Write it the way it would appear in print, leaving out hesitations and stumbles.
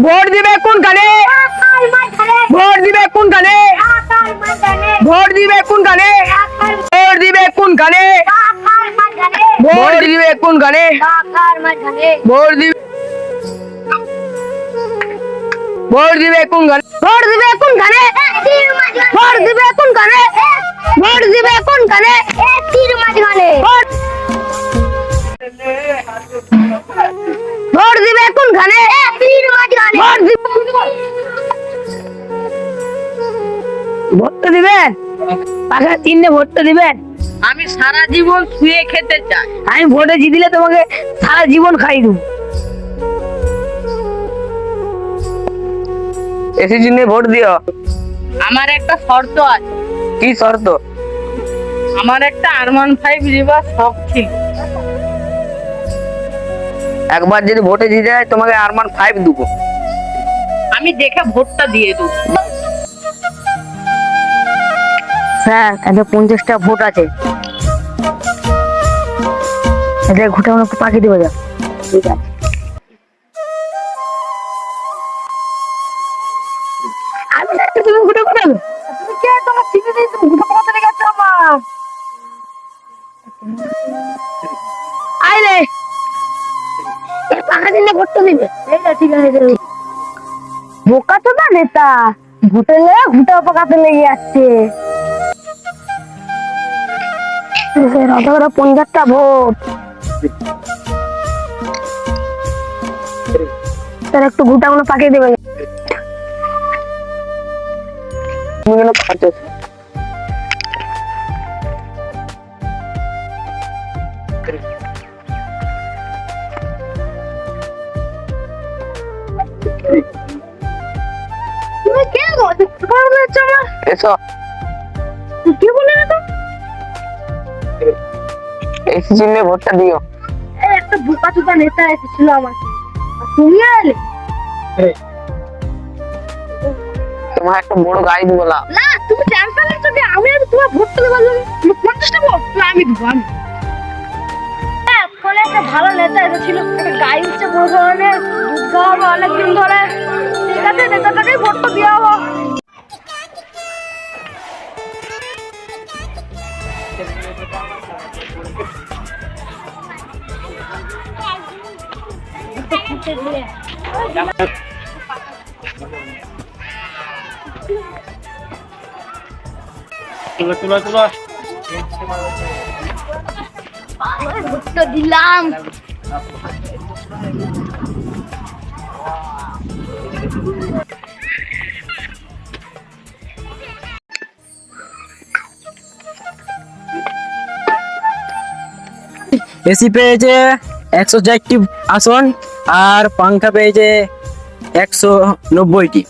Vote দিবে কোনখানে? Vote দিবে কোনখানে? ভোট দিবে কোনখানে? ভোট দিবে কোনখানে? ভোট দিবে কোনখানে? ভোট দিবে ভোট দিবে কোনখানে? ভোট দিবে কোনখানে? ভোট দিবে কোনখানে? ভোট দিবে কোনখানে? ভোট দিবে কোনখানে? ভোট ভোটটা দিবেন? পাকা চিহ্নে ভোটটা দিবেন? আমি সারা জীবন শুয়ে খেতে চাই। আমি ভোটে জিতলে তোমাকে সারা জীবন খাই দেবো। এসি চিহ্নে ভোট দিও। আমার একটা শর্ত আছে। কি শর্ত? আমার একটা R15 নেবার শখ ছিল। একবার যদি ভোটে জিতে যায় তোমাকে R15 দেবো। আমি দেখে ভোটটা দিয়ে দেবো। স্যার, এতে 50টা ভোট আছে। এদের ঘুটে আমরা একটু পাঠিয়ে দেবো যা। ঠিক আছে। আমি না, তুমি ঘুটে পাঠাবে। তুমি কে? তোমার চিঠি দিয়ে তুমি ঘুটে পাঠাতে লেগেছো আমার। আইলে পাকা দিলে ভোটটা দিবে। ঠিক আছে। বোকা তো না নেতা, ভোটে লেগে ঘুটে পাকাতে লেগে যাচ্ছে। 50টা ভোট। স্যার, একটু ঘুটাগুলো পাঠিয়ে দেবে। তুমি কে গো? তোমার বলেছ আমার। এসো। কি বলে না তো? এসি চিহ্নে ভোটটা দিও। একটা বোকা চোদা নেতা এসেছিল আমার, আর তুমি এলে। তোমার একটা বড় গাড়ি দিব না। না, তুমি জানতে পারছো যে আমি আর তোমার ভোটটা দেবার জন্য তুমি 50টা ভোট আমি দিব। আমি ফলে একটা ভালো নেতা এসেছিল, একটা গাড়ি হচ্ছে বড় ধরনের, দুধ খাওয়াবো অনেকদিন ধরে। ঠিক আছে, নেতাটাকেই ভোটটা দিয়ে হবো। ভোটটা দিলাম। এসি পেয়েছে 104টি আসন আর পাংখা পেয়েছে 190টি।